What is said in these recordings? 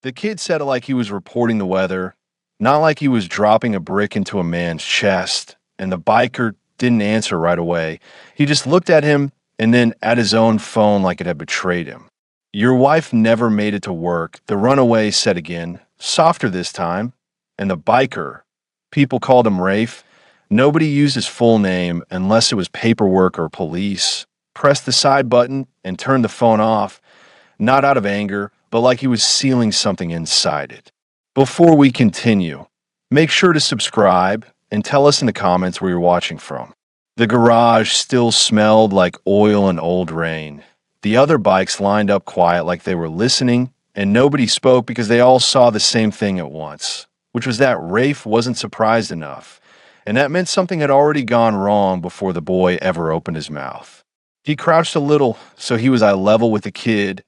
The kid said it like he was reporting the weather, not like he was dropping a brick into a man's chest, and the biker didn't answer right away. He just looked at him and then at his own phone like it had betrayed him. Your wife never made it to work, the runaway said again, softer this time, and the biker, people called him Rafe, nobody used his full name unless it was paperwork or police, pressed the side button and turned the phone off, not out of anger, but like he was sealing something inside it. Before we continue, make sure to subscribe and tell us in the comments where you're watching from. The garage still smelled like oil and old rain. The other bikes lined up quiet like they were listening, and nobody spoke because they all saw the same thing at once, which was that Rafe wasn't surprised enough, and that meant something had already gone wrong before the boy ever opened his mouth. He crouched a little so he was eye level with the kid,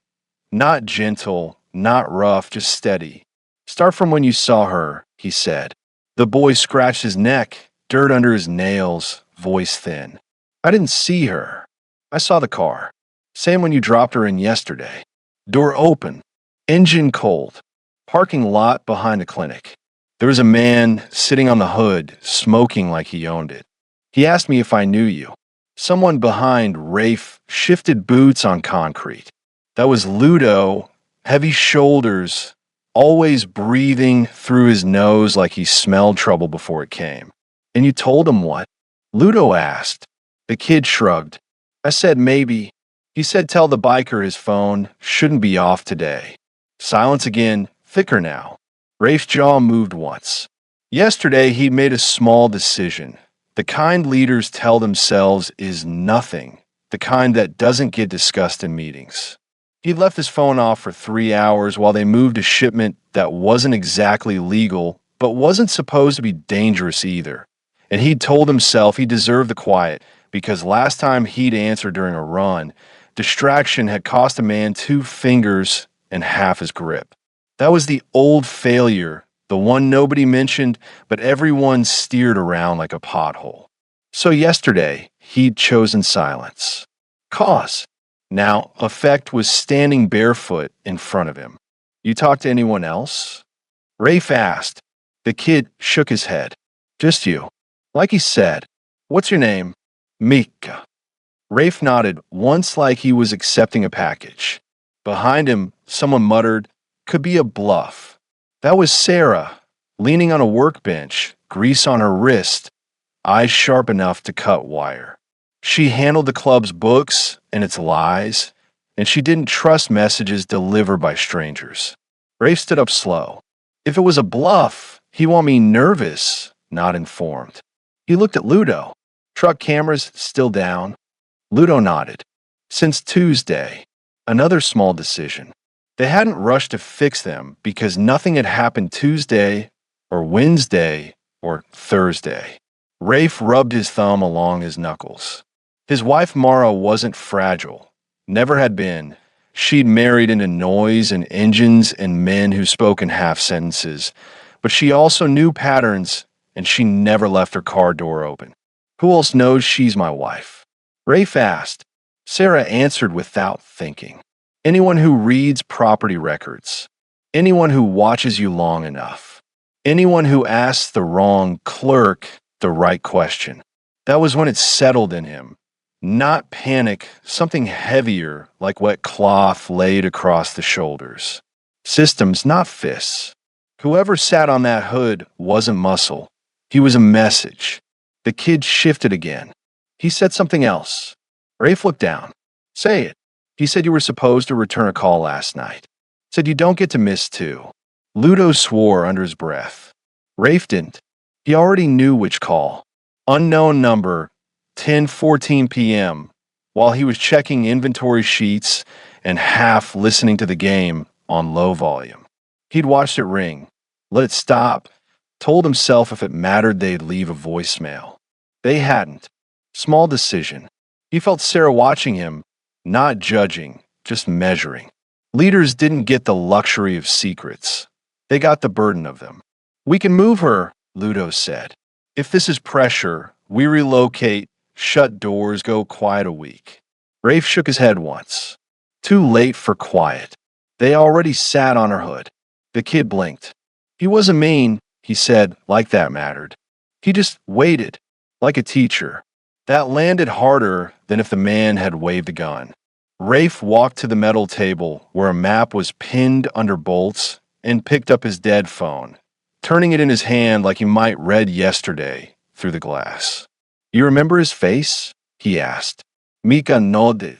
not gentle, not rough, just steady. Start from when you saw her, he said. The boy scratched his neck, dirt under his nails, voice thin. I didn't see her. I saw the car. Same when you dropped her in yesterday. Door open, engine cold, parking lot behind the clinic. There was a man sitting on the hood, smoking like he owned it. He asked me if I knew you. Someone behind Rafe shifted boots on concrete. That was Ludo, heavy shoulders, always breathing through his nose like he smelled trouble before it came. And you told him what? Ludo asked. The kid shrugged. I said maybe. He said tell the biker his phone shouldn't be off today. Silence again, thicker now. Rafe's jaw moved once. Yesterday he'd made a small decision. The kind leaders tell themselves is nothing. The kind that doesn't get discussed in meetings. He'd left his phone off for 3 hours while they moved a shipment that wasn't exactly legal, but wasn't supposed to be dangerous either. And he'd told himself he deserved the quiet because last time he'd answered during a run, distraction had cost a man 2 fingers and half his grip. That was the old failure, the one nobody mentioned, but everyone steered around like a pothole. So yesterday, he'd chosen silence. Cause. Now, effect was standing barefoot in front of him. You talked to anyone else? Rafe asked. The kid shook his head. Just you. Like he said, what's your name? Mika. Rafe nodded once like he was accepting a package. Behind him, someone muttered, could be a bluff. That was Sarah, leaning on a workbench, grease on her wrist, eyes sharp enough to cut wire. She handled the club's books and its lies, and she didn't trust messages delivered by strangers. Rafe stood up slow. If it was a bluff, he want me nervous, not informed. He looked at Ludo. Truck cameras still down. Ludo nodded. Since Tuesday, another small decision. They hadn't rushed to fix them because nothing had happened Tuesday or Wednesday or Thursday. Rafe rubbed his thumb along his knuckles. His wife Mara wasn't fragile. Never had been. She'd married into noise and engines and men who spoke in half sentences. But she also knew patterns, and she never left her car door open. Who else knows she's my wife? Rafe asked. Sarah answered without thinking. Anyone who reads property records. Anyone who watches you long enough. Anyone who asks the wrong clerk the right question. That was when it settled in him. Not panic, something heavier like wet cloth laid across the shoulders. Systems, not fists. Whoever sat on that hood wasn't muscle. He was a message. The kid shifted again. He said something else. Rafe looked down. Say it. He said you were supposed to return a call last night. Said you don't get to miss two. Ludo swore under his breath. Rafe didn't. He already knew which call. Unknown number, 10:14 p.m., while he was checking inventory sheets and half listening to the game on low volume. He'd watched it ring, let it stop, told himself if it mattered they'd leave a voicemail. They hadn't. Small decision. He felt Sarah watching him, not judging, just measuring. Leaders didn't get the luxury of secrets. They got the burden of them. We can move her, Ludo said. If this is pressure, we relocate, shut doors, go quiet a week. Rafe shook his head once. Too late for quiet. They already sat on her hood. The kid blinked. He wasn't mean, he said, like that mattered. He just waited, like a teacher. That landed harder than if the man had waved a gun. Rafe walked to the metal table where a map was pinned under bolts and picked up his dead phone, turning it in his hand like he might read yesterday through the glass. You remember his face? He asked. Mika nodded.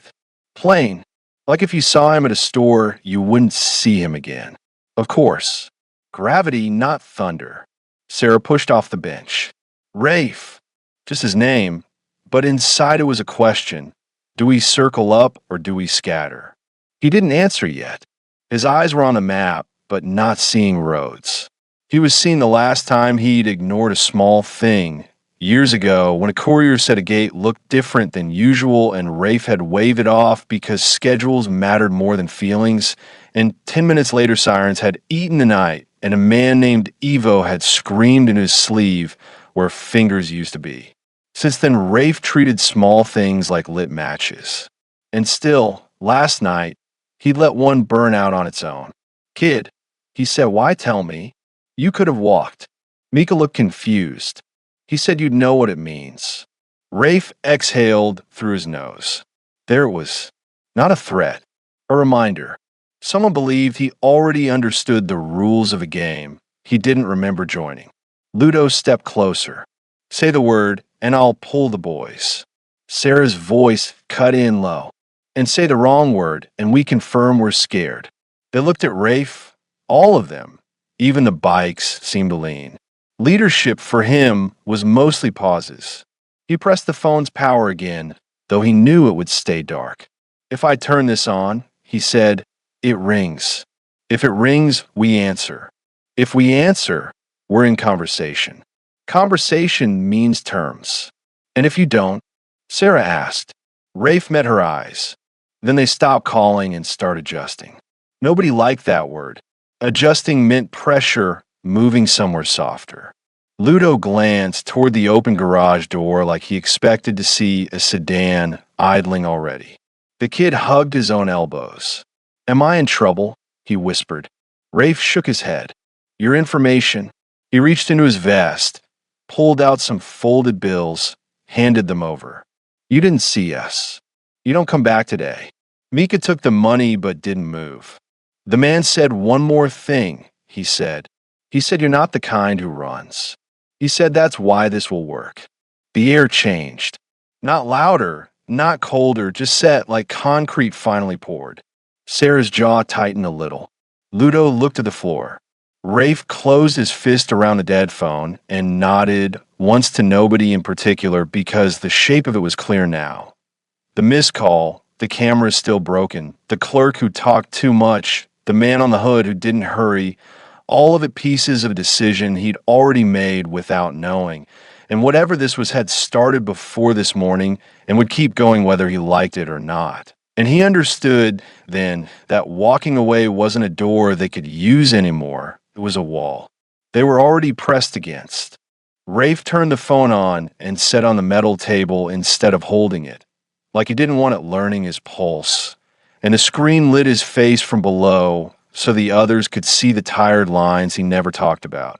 Plain, like if you saw him at a store, you wouldn't see him again. Of course. Gravity, not thunder. Sarah pushed off the bench. Rafe. Just his name, but inside it was a question. Do we circle up or do we scatter? He didn't answer yet. His eyes were on the map, but not seeing roads. He was seeing the last time he'd ignored a small thing. Years ago, when a courier said a gate looked different than usual and Rafe had waved it off because schedules mattered more than feelings, and 10 minutes later sirens had eaten the night and a man named Evo had screamed in his sleeve where fingers used to be. Since then, Rafe treated small things like lit matches. And still, last night, he'd let one burn out on its own. Kid, he said, why tell me? You could have walked. Mika looked confused. He said you'd know what it means. Rafe exhaled through his nose. There it was. Not a threat. A reminder. Someone believed he already understood the rules of a game he didn't remember joining. Ludo stepped closer. Say the word, and I'll pull the boys. Sarah's voice cut in low. And say the wrong word, and we confirm we're scared. They looked at Rafe, all of them. Even the bikes seemed to lean. Leadership for him was mostly pauses. He pressed the phone's power again, though he knew it would stay dark. If I turn this on, he said, it rings. If it rings, we answer. If we answer, we're in conversation. Conversation means terms. And if you don't, Sarah asked. Rafe met her eyes. Then they stopped calling and started adjusting. Nobody liked that word. Adjusting meant pressure, moving somewhere softer. Ludo glanced toward the open garage door like he expected to see a sedan idling already. The kid hugged his own elbows. Am I in trouble? He whispered. Rafe shook his head. Your information. He reached into his vest, pulled out some folded bills, handed them over. You didn't see us. You don't come back today. Mika took the money but didn't move. The man said one more thing, he said. He said you're not the kind who runs. He said that's why this will work. The air changed. Not louder, not colder, just set like concrete finally poured. Sarah's jaw tightened a little. Ludo looked at the floor. Rafe closed his fist around the dead phone and nodded once to nobody in particular because the shape of it was clear now. The missed call, the camera is still broken, the clerk who talked too much, the man on the hood who didn't hurry, all of it pieces of a decision he'd already made without knowing. And whatever this was had started before this morning and would keep going whether he liked it or not. And he understood then that walking away wasn't a door they could use anymore. It was a wall. They were already pressed against. Rafe turned the phone on and set on the metal table instead of holding it, like he didn't want it learning his pulse. And the screen lit his face from below so the others could see the tired lines he never talked about.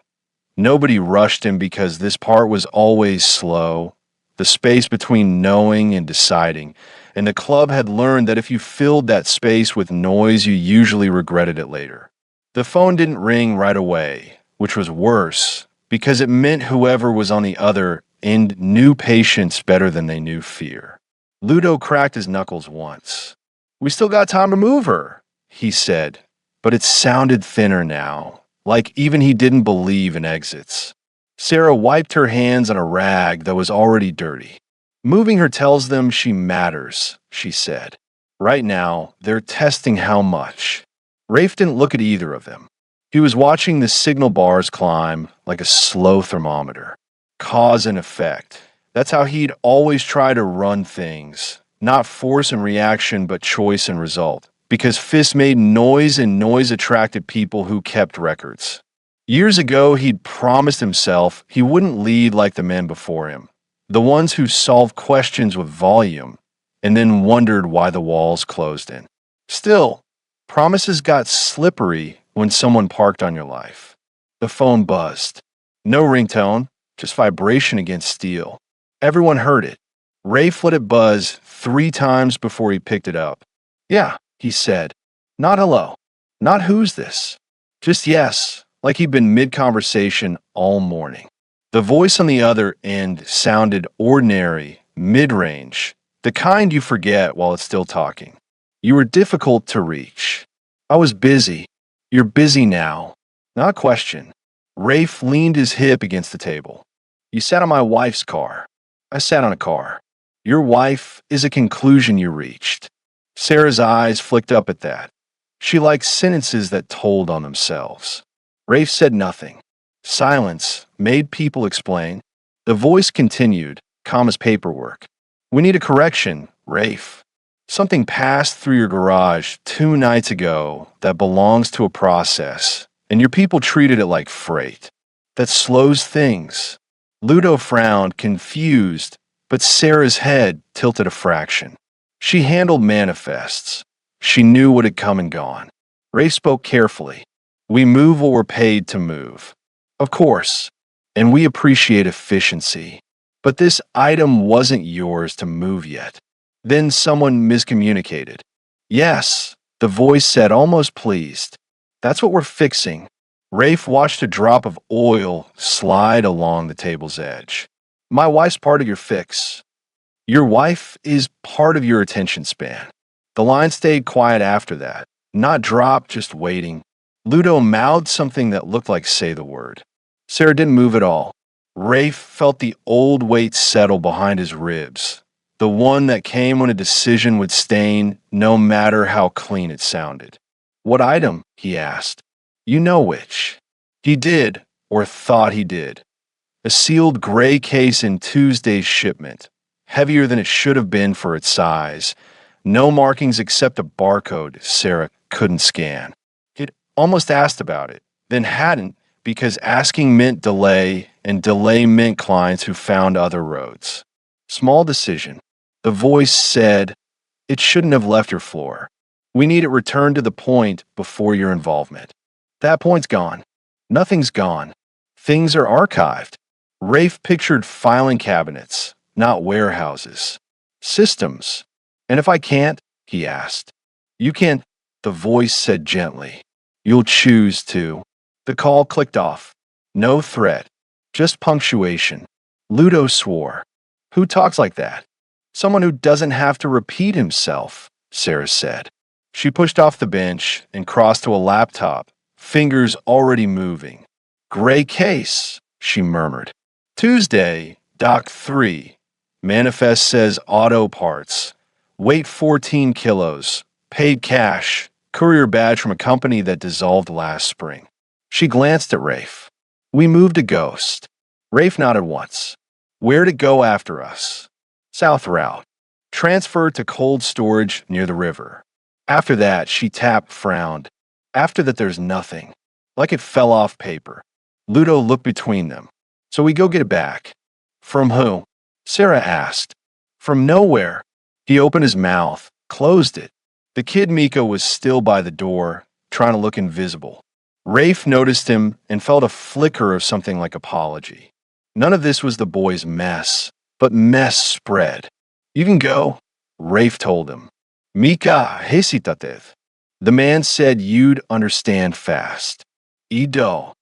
Nobody rushed him because this part was always slow, the space between knowing and deciding. And the club had learned that if you filled that space with noise, you usually regretted it later. The phone didn't ring right away, which was worse, because it meant whoever was on the other end knew patience better than they knew fear. Ludo cracked his knuckles once. We still got time to move her, he said, but it sounded thinner now, like even he didn't believe in exits. Sarah wiped her hands on a rag that was already dirty. Moving her tells them she matters, she said. Right now, they're testing how much. Rafe didn't look at either of them. He was watching the signal bars climb like a slow thermometer. Cause and effect. That's how he'd always try to run things. Not force and reaction, but choice and result. Because fists made noise and noise attracted people who kept records. Years ago, he'd promised himself he wouldn't lead like the men before him. The ones who solved questions with volume and then wondered why the walls closed in. Still, promises got slippery when someone parked on your life. The phone buzzed. No ringtone, just vibration against steel. Everyone heard it. Rafe let it buzz 3 times before he picked it up. Yeah, he said. Not hello. Not who's this. Just yes, like he'd been mid-conversation all morning. The voice on the other end sounded ordinary, mid-range, the kind you forget while it's still talking. You were difficult to reach. I was busy. You're busy now. Not a question. Rafe leaned his hip against the table. You sat on my wife's car. I sat on a car. Your wife is a conclusion you reached. Sarah's eyes flicked up at that. She liked sentences that told on themselves. Rafe said nothing. Silence made people explain. The voice continued, calm as paperwork. We need a correction, Rafe. Something passed through your garage 2 nights ago that belongs to a process, and your people treated it like freight. That slows things. Ludo frowned, confused, but Sarah's head tilted a fraction. She handled manifests. She knew what had come and gone. Rafe spoke carefully. We move what we're paid to move. Of course, and we appreciate efficiency. But this item wasn't yours to move yet. Then someone miscommunicated. Yes, the voice said, almost pleased. That's what we're fixing. Rafe watched a drop of oil slide along the table's edge. My wife's part of your fix. Your wife is part of your attention span. The line stayed quiet after that. Not dropped, just waiting. Ludo mouthed something that looked like say the word. Sarah didn't move at all. Rafe felt the old weight settle behind his ribs. The one that came when a decision would stain, no matter how clean it sounded. What item? He asked. You know which. He did, or thought he did. A sealed gray case in Tuesday's shipment. Heavier than it should have been for its size. No markings except a barcode Sarah couldn't scan. He'd almost asked about it, then hadn't because asking meant delay, and delay meant clients who found other roads. Small decision. The voice said, it shouldn't have left your floor. We need it returned to the point before your involvement. That point's gone. Nothing's gone. Things are archived. Rafe pictured filing cabinets, not warehouses. Systems. And if I can't, he asked. You can't, the voice said gently. You'll choose to. The call clicked off. No threat. Just punctuation. Ludo swore. Who talks like that? Someone who doesn't have to repeat himself, Sarah said. She pushed off the bench and crossed to a laptop, fingers already moving. Gray case, she murmured. Tuesday, Doc 3. Manifest says auto parts. Weight 14 kilos. Paid cash. Courier badge from a company that dissolved last spring. She glanced at Rafe. We moved a ghost. Rafe nodded once. Where'd it go after us? South route. Transferred to cold storage near the river. After that, she tapped, frowned. After that, there's nothing. Like it fell off paper. Ludo looked between them. So we go get it back. From who? Sarah asked. From nowhere. He opened his mouth, closed it. The kid Miko was still by the door, trying to look invisible. Rafe noticed him and felt a flicker of something like apology. None of this was the boy's mess, but mess spread. You can go, Rafe told him. Mika hesitated. The man said you'd understand fast. Ido.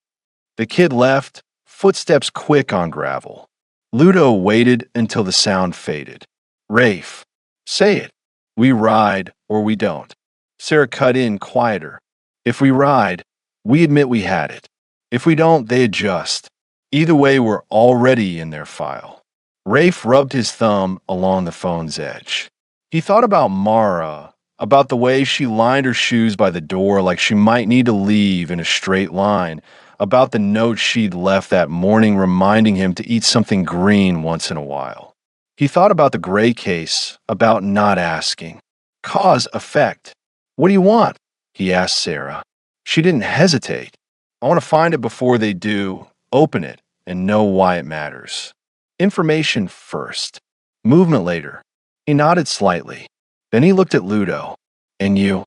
The kid left, footsteps quick on gravel. Ludo waited until the sound faded. Rafe. Say it. We ride or we don't. Sarah cut in quieter. If we ride, we admit we had it. If we don't, they adjust. Either way, we're already in their file. Rafe rubbed his thumb along the phone's edge. He thought about Mara, about the way she lined her shoes by the door like she might need to leave in a straight line, about the note she'd left that morning reminding him to eat something green once in a while. He thought about the gray case, about not asking. Cause, effect. What do you want? He asked Sarah. She didn't hesitate. I want to find it before they do, open it, and know why it matters. Information first. Movement later. He nodded slightly. Then he looked at Ludo. And you?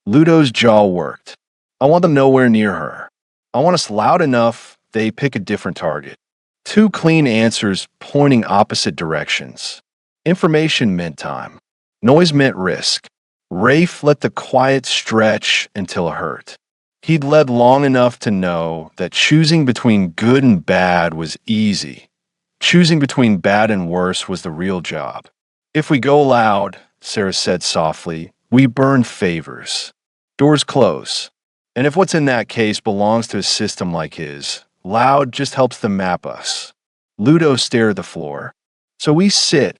Ludo's jaw worked. I want them nowhere near her. I want us loud enough they pick a different target. Two clean answers pointing opposite directions. Information meant time. Noise meant risk. Rafe let the quiet stretch until it hurt. He'd led long enough to know that choosing between good and bad was easy. Choosing between bad and worse was the real job. If we go loud, Sarah said softly, we burn favors. Doors close. And if what's in that case belongs to a system like his, loud just helps them map us. Ludo stared at the floor. So we sit.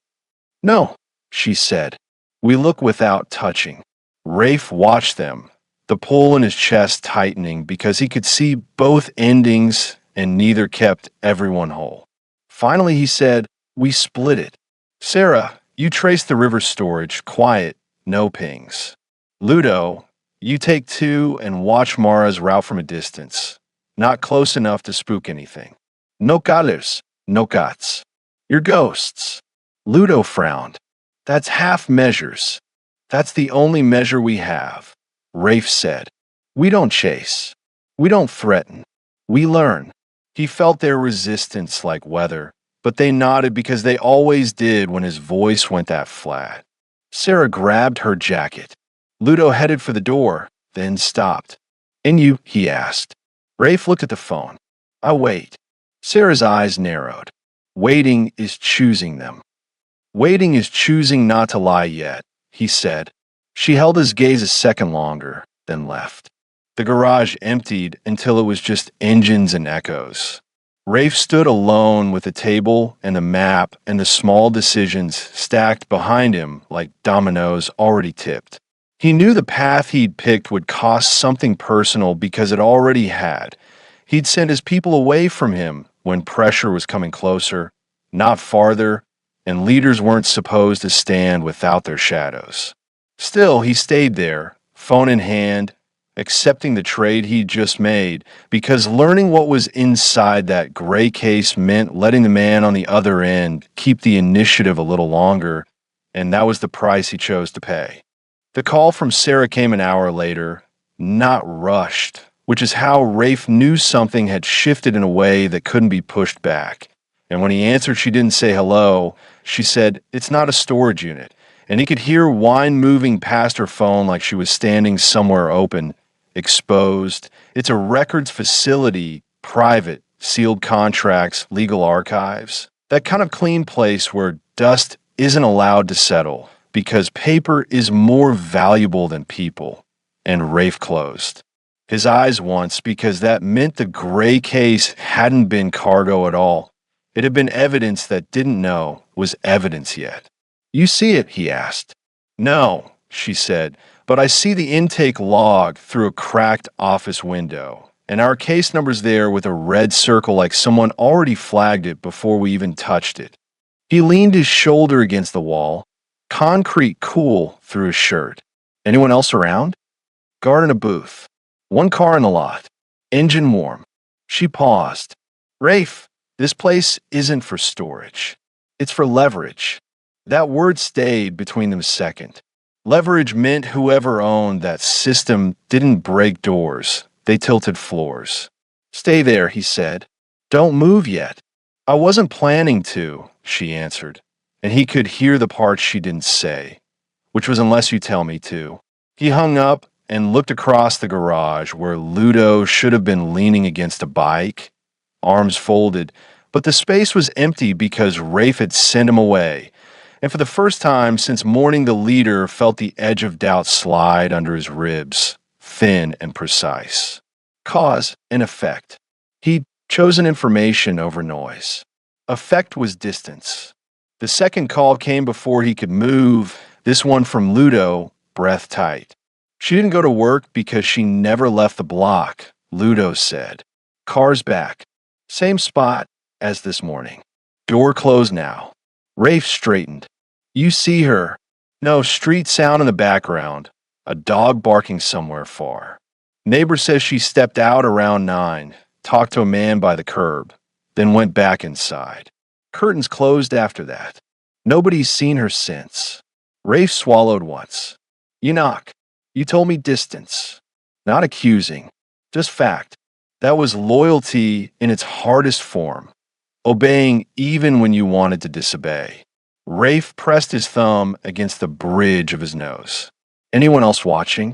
No, she said. We look without touching. Rafe watched them, the pull in his chest tightening because he could see both endings and neither kept everyone whole. Finally, he said, we split it. Sarah, you trace the river storage, quiet, no pings. Ludo, you take two and watch Mara's route from a distance, not close enough to spook anything. No calers, no cats. You're ghosts. Ludo frowned. That's half measures. That's the only measure we have. Rafe said. We don't chase. We don't threaten. We learn. He felt their resistance like weather, but they nodded because they always did when his voice went that flat. Sarah grabbed her jacket. Ludo headed for the door, then stopped. And you? He asked. Rafe looked at the phone. I wait. Sarah's eyes narrowed. Waiting is choosing them. Waiting is choosing not to lie yet, he said. She held his gaze a second longer, then left. The garage emptied until it was just engines and echoes. Rafe stood alone with the table and the map and the small decisions stacked behind him like dominoes already tipped. He knew the path he'd picked would cost something personal because it already had. He'd sent his people away from him when pressure was coming closer, not farther, and leaders weren't supposed to stand without their shadows. Still, he stayed there, phone in hand, accepting the trade he'd just made, because learning what was inside that gray case meant letting the man on the other end keep the initiative a little longer, and that was the price he chose to pay. The call from Sarah came an hour later, not rushed, which is how Rafe knew something had shifted in a way that couldn't be pushed back. And when he answered, she didn't say hello. She said, it's not a storage unit. And he could hear wine moving past her phone like she was standing somewhere open, exposed. It's a records facility, private, sealed contracts, legal archives. That kind of clean place where dust isn't allowed to settle because paper is more valuable than people. And Rafe closed his eyes once because that meant the gray case hadn't been cargo at all. It had been evidence that didn't know was evidence yet. You see it? He asked. No, she said, but I see the intake log through a cracked office window, and our case number's there with a red circle like someone already flagged it before we even touched it. He leaned his shoulder against the wall, concrete cool through his shirt. Anyone else around? Guard in a booth. One car in the lot. Engine warm. She paused. Rafe, this place isn't for storage. It's for leverage. That word stayed between them a second. Leverage meant whoever owned that system didn't break doors. They tilted floors. Stay there, he said. Don't move yet. I wasn't planning to, she answered, and he could hear the part she didn't say, which was unless you tell me to. He hung up and looked across the garage where Ludo should have been leaning against a bike, arms folded, but the space was empty because Rafe had sent him away. And for the first time since morning, the leader felt the edge of doubt slide under his ribs, thin and precise. Cause and effect. He'd chosen information over noise. Effect was distance. The second call came before he could move, this one from Ludo, breath tight. She didn't go to work because she never left the block, Ludo said. Car's back. Same spot as this morning. Door closed now. Rafe straightened. You see her. No, street sound in the background. A dog barking somewhere far. Neighbor says she stepped out around 9, talked to a man by the curb, then went back inside. Curtains closed after that. Nobody's seen her since. Rafe swallowed once. You knock. You told me distance. not accusing, just fact. That was loyalty in its hardest form, obeying even when you wanted to disobey. Rafe pressed his thumb against the bridge of his nose. Anyone else watching?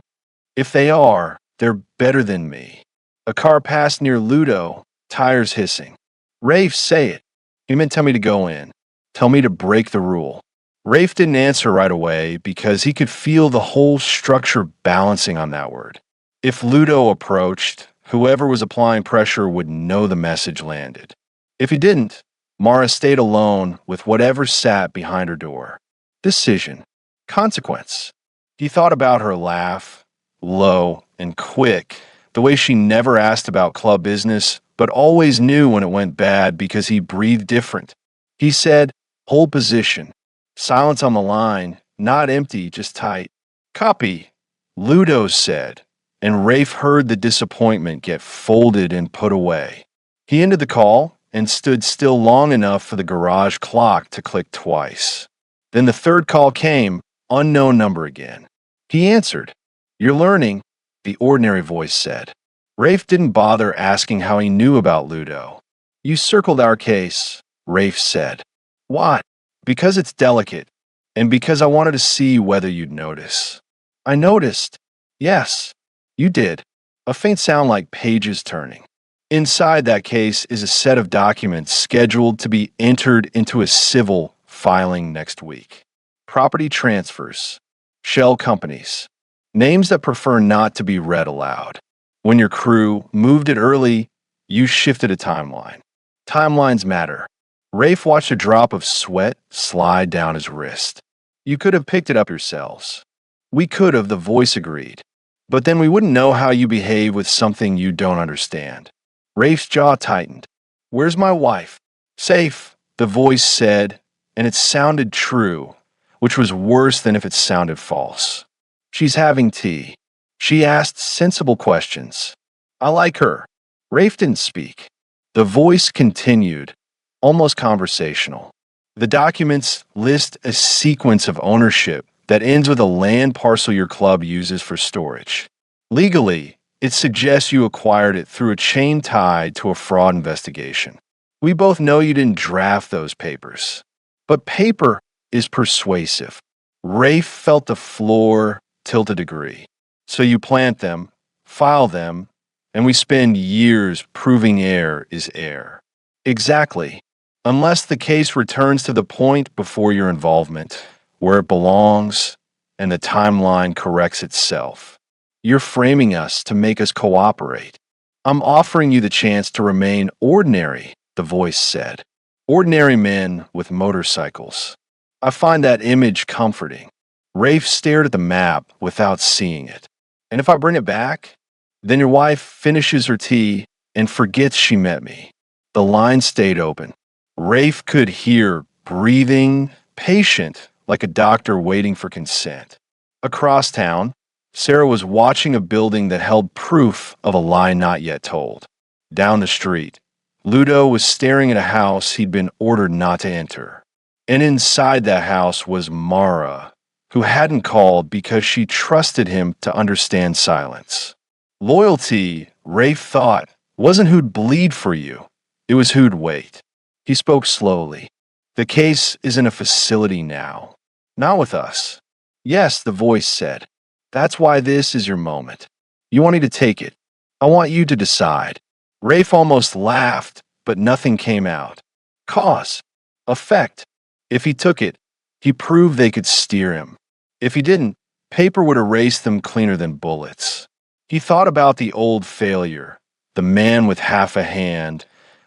If they are, they're better than me. A car passed near Ludo, tires hissing. Rafe, say it. He meant tell me to go in. Tell me to break the rule. Rafe didn't answer right away because he could feel the whole structure balancing on that word. If Ludo approached, whoever was applying pressure would know the message landed. If he didn't, Mara stayed alone with whatever sat behind her door. Decision. Consequence. He thought about her laugh, low and quick, the way she never asked about club business, but always knew when it went bad because he breathed different. He said, hold position. Silence on the line, not empty, just tight. Copy, Ludo said, and Rafe heard the disappointment get folded and put away. He ended the call and stood still long enough for the garage clock to click twice. Then the third call came, unknown number again. He answered. You're learning, the ordinary voice said. Rafe didn't bother asking how he knew about Ludo. You circled our case, Rafe said. Why? Because it's delicate, and because I wanted to see whether you'd notice. I noticed. Yes, you did. A faint sound like pages turning. Inside that case is a set of documents scheduled to be entered into a civil filing next week. Property transfers, shell companies, names that prefer not to be read aloud. When your crew moved it early, you shifted a timeline. Timelines matter. Rafe watched a drop of sweat slide down his wrist. You could have picked it up yourselves. We could have, the voice agreed. But then we wouldn't know how you behave with something you don't understand. Rafe's jaw tightened. Where's my wife? Safe, the voice said, and it sounded true, which was worse than if it sounded false. She's having tea. She asked sensible questions. I like her. Rafe didn't speak. The voice continued, almost conversational. The documents list a sequence of ownership that ends with a land parcel your club uses for storage. Legally, it suggests you acquired it through a chain tied to a fraud investigation. We both know you didn't draft those papers. But paper is persuasive. Rafe felt the floor tilt a degree. So you plant them, file them, and we spend years proving air is air. Exactly. Unless the case returns to the point before your involvement, where it belongs, and the timeline corrects itself. You're framing us to make us cooperate. I'm offering you the chance to remain ordinary, the voice said. Ordinary men with motorcycles. I find that image comforting. Rafe stared at the map without seeing it. And if I bring it back, then your wife finishes her tea and forgets she met me. The line stayed open. Rafe could hear breathing, patient, like a doctor waiting for consent. Across town, Sarah was watching a building that held proof of a lie not yet told. Down the street, Ludo was staring at a house he'd been ordered not to enter. And inside that house was Mara, who hadn't called because she trusted him to understand silence. Loyalty, Rafe thought, wasn't who'd bleed for you. It was who'd wait. He spoke slowly. The case is in a facility now. Not with us. Yes, the voice said. That's why this is your moment. You want me to take it. I want you to decide. Rafe almost laughed, but nothing came out. Cause. Effect. If he took it, he proved they could steer him. If he didn't, paper would erase them cleaner than bullets. He thought about the old failure, the man with half a hand,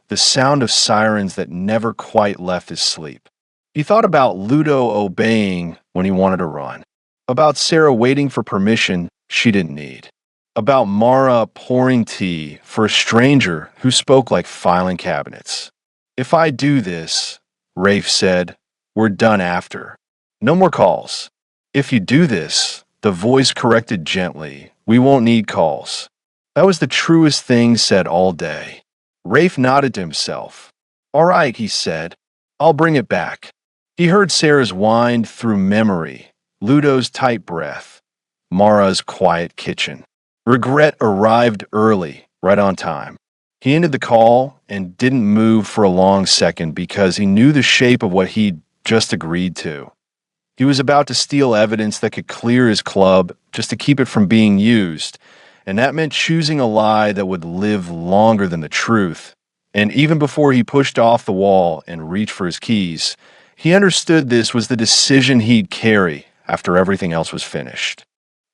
the sound of sirens that never quite left his sleep. He thought about Ludo obeying when he wanted to run, about Sarah waiting for permission she didn't need, about Mara pouring tea for a stranger who spoke like filing cabinets. If I do this, Rafe said, we're done after. No more calls. If you do this, the voice corrected gently, we won't need calls. That was the truest thing said all day. Rafe nodded to himself. All right, he said. I'll bring it back. He heard Sarah's whine through memory, Ludo's tight breath, Mara's quiet kitchen. Regret arrived early, right on time. He ended the call and didn't move for a long second because he knew the shape of what he'd just agreed to. He was about to steal evidence that could clear his club just to keep it from being used, and that meant choosing a lie that would live longer than the truth. And even before he pushed off the wall and reached for his keys, he understood this was the decision he'd carry after everything else was finished.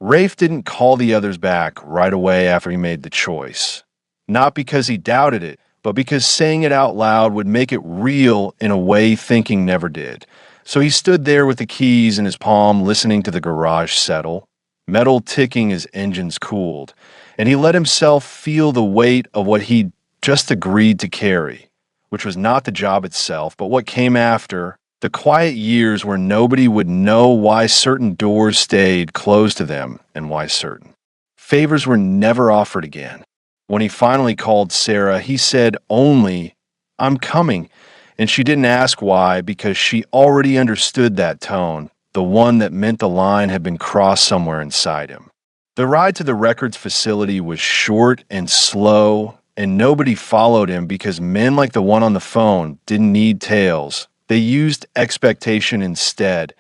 Rafe didn't call the others back right away after he made the choice. Not because he doubted it, but because saying it out loud would make it real in a way thinking never did. So he stood there with the keys in his palm, listening to the garage settle, metal ticking as engines cooled, and he let himself feel the weight of what he'd just agreed to carry, which was not the job itself, but what came after, the quiet years where nobody would know why certain doors stayed closed to them and why certain. Favors were never offered again. When he finally called Sarah, he said only, "I'm coming." And she didn't ask why because she already understood that tone, the one that meant the line had been crossed somewhere inside him. The ride to the records facility was short and slow, and nobody followed him because men like the one on the phone didn't need tails. They used expectation instead.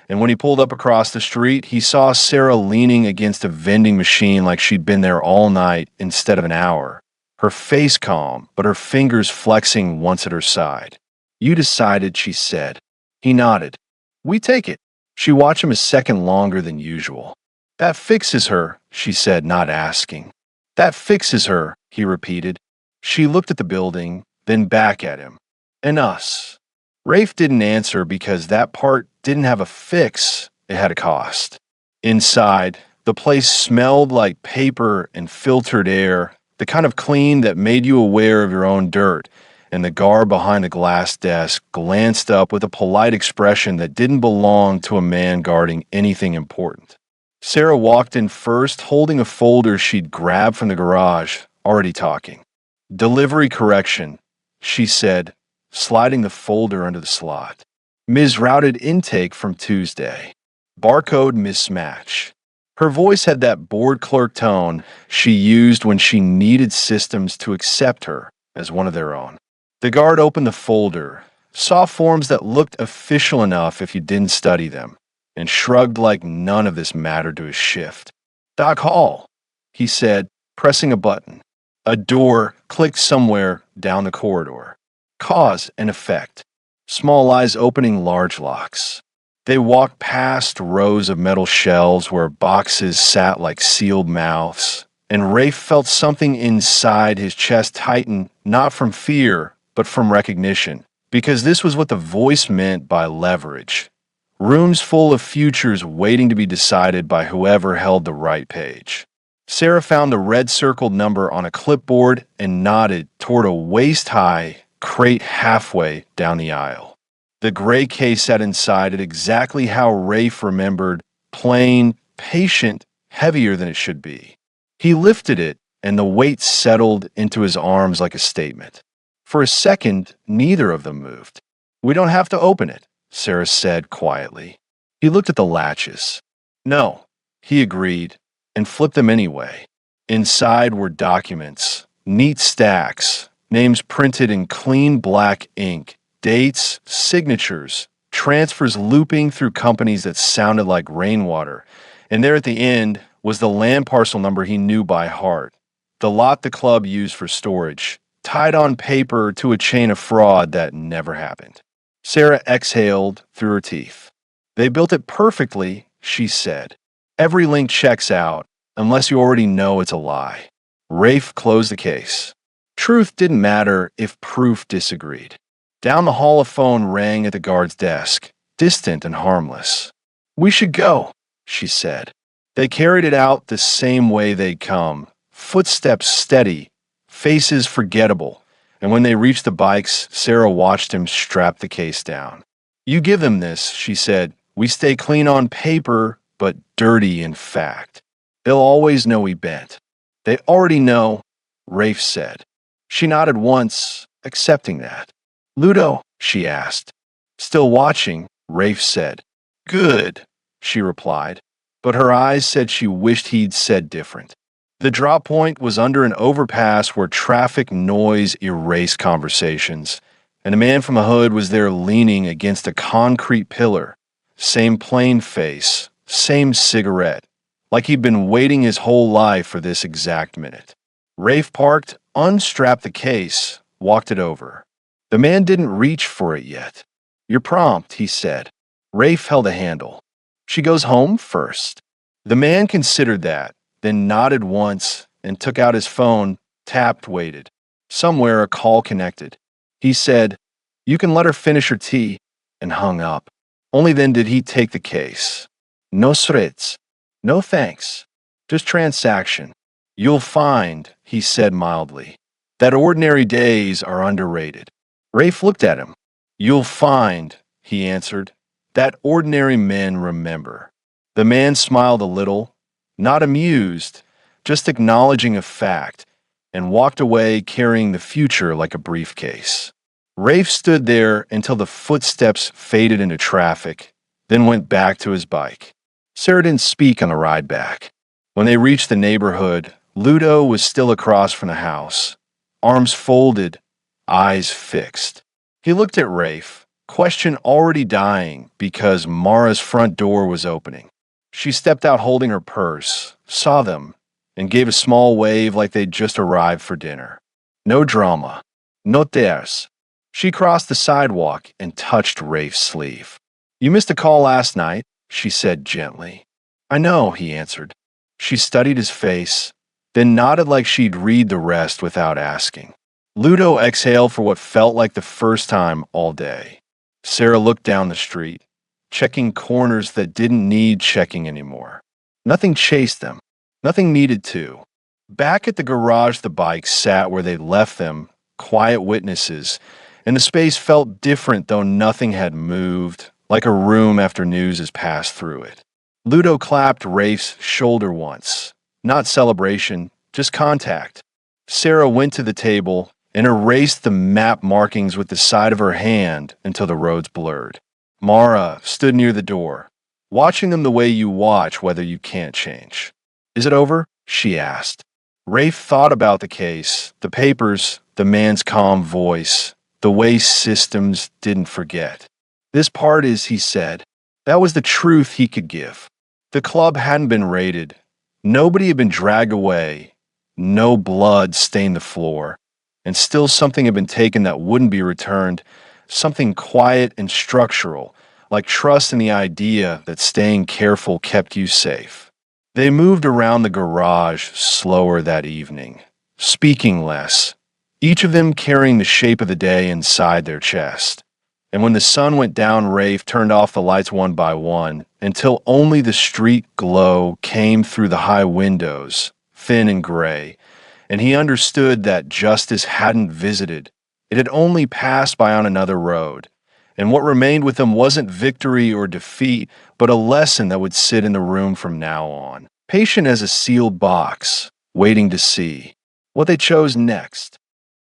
And when he pulled up across the street, he saw Sarah leaning against a vending machine like she'd been there all night instead of an hour. Her face calm, but her fingers flexing once at her side. "You decided," she said. He nodded. "We take it." She watched him a second longer than usual. "That fixes her," she said, not asking. "That fixes her," he repeated. She looked at the building, then back at him. "And us." Rafe didn't answer because that part didn't have a fix, it had a cost. Inside, the place smelled like paper and filtered air, the kind of clean that made you aware of your own dirt, and the guard behind the glass desk glanced up with a polite expression that didn't belong to a man guarding anything important. Sarah walked in first, holding a folder she'd grabbed from the garage, already talking. "Delivery correction," she said, sliding the folder under the slot. "Ms. Routed intake from Tuesday. Barcode mismatch." Her voice had that bored clerk tone she used when she needed systems to accept her as one of their own. The guard opened the folder, saw forms that looked official enough if you didn't study them, and shrugged like none of this mattered to his shift. "Doc Hall," he said, pressing a button. A door clicked somewhere down the corridor. Cause and effect. Small eyes opening large locks. They walked past rows of metal shelves where boxes sat like sealed mouths, and Rafe felt something inside his chest tighten, not from fear, but from recognition, because this was what the voice meant by leverage. Rooms full of futures waiting to be decided by whoever held the right page. Sarah found the red circled number on a clipboard and nodded toward a waist-high crate halfway down the aisle. The gray case sat inside it exactly how Rafe remembered, plain, patient, heavier than it should be. He lifted it, and the weight settled into his arms like a statement. For a second, neither of them moved. "We don't have to open it," Sarah said quietly. He looked at the latches. "No," he agreed, and flipped them anyway. Inside were documents, neat stacks, names printed in clean black ink, dates, signatures, transfers looping through companies that sounded like rainwater. And there at the end was the land parcel number he knew by heart, the lot the club used for storage, tied on paper to a chain of fraud that never happened. Sarah exhaled through her teeth. "They built it perfectly," she said. "Every link checks out, unless you already know it's a lie." Rafe closed the case. Truth didn't matter if proof disagreed. Down the hall a phone rang at the guard's desk, distant and harmless. "We should go," she said. They carried it out the same way they'd come, footsteps steady, faces forgettable, and when they reached the bikes, Sarah watched him strap the case down. "You give them this," she said. "We stay clean on paper, but dirty in fact. They'll always know we bent." "They already know," Rafe said. She nodded once, accepting that. "Ludo?" she asked. Still watching, Rafe said. "Good," she replied, but her eyes said she wished he'd said different. The drop point was under an overpass where traffic noise erased conversations, and a man from the hood was there leaning against a concrete pillar. Same plain face, same cigarette, like he'd been waiting his whole life for this exact minute. Rafe parked, unstrapped the case, walked it over. The man didn't reach for it yet. "You're prompt," he said. Rafe held a handle. "She goes home first." The man considered that, then nodded once and took out his phone, tapped, waited. Somewhere a call connected. He said, "You can let her finish her tea," and hung up. Only then did he take the case. "No sreds. No thanks. Just transaction. You'll find," he said mildly, "that ordinary days are underrated." Rafe looked at him. "You'll find," he answered, "that ordinary men remember." The man smiled a little, not amused, just acknowledging a fact, and walked away carrying the future like a briefcase. Rafe stood there until the footsteps faded into traffic, then went back to his bike. Sarah didn't speak on the ride back. When they reached the neighborhood, Ludo was still across from the house, arms folded, eyes fixed. He looked at Rafe, question already dying because Mara's front door was opening. She stepped out holding her purse, saw them, and gave a small wave like they'd just arrived for dinner. No drama. No tears. She crossed the sidewalk and touched Rafe's sleeve. "You missed a call last night," she said gently. "I know," he answered. She studied his face, then nodded like she'd read the rest without asking. Ludo exhaled for what felt like the first time all day. Sarah looked down the street, checking corners that didn't need checking anymore. Nothing chased them. Nothing needed to. Back at the garage, the bikes sat where they'd left them, quiet witnesses, and the space felt different though nothing had moved, like a room after news has passed through it. Ludo clapped Rafe's shoulder once. Not celebration, just contact. Sarah went to the table and erased the map markings with the side of her hand until the roads blurred. Mara stood near the door, watching them the way you watch whether you can't change. "Is it over?" she asked. Rafe thought about the case, the papers, the man's calm voice, the way systems didn't forget. "This part is," he said. That was the truth he could give. The club hadn't been raided. Nobody had been dragged away. No blood stained the floor. And still something had been taken that wouldn't be returned, something quiet and structural, like trust in the idea that staying careful kept you safe. They moved around the garage slower that evening, speaking less, each of them carrying the shape of the day inside their chest. And when the sun went down, Rafe turned off the lights one by one until only the street glow came through the high windows, thin and gray, and he understood that justice hadn't visited. It had only passed by on another road, and what remained with him wasn't victory or defeat, but a lesson that would sit in the room from now on, patient as a sealed box, waiting to see what they chose next.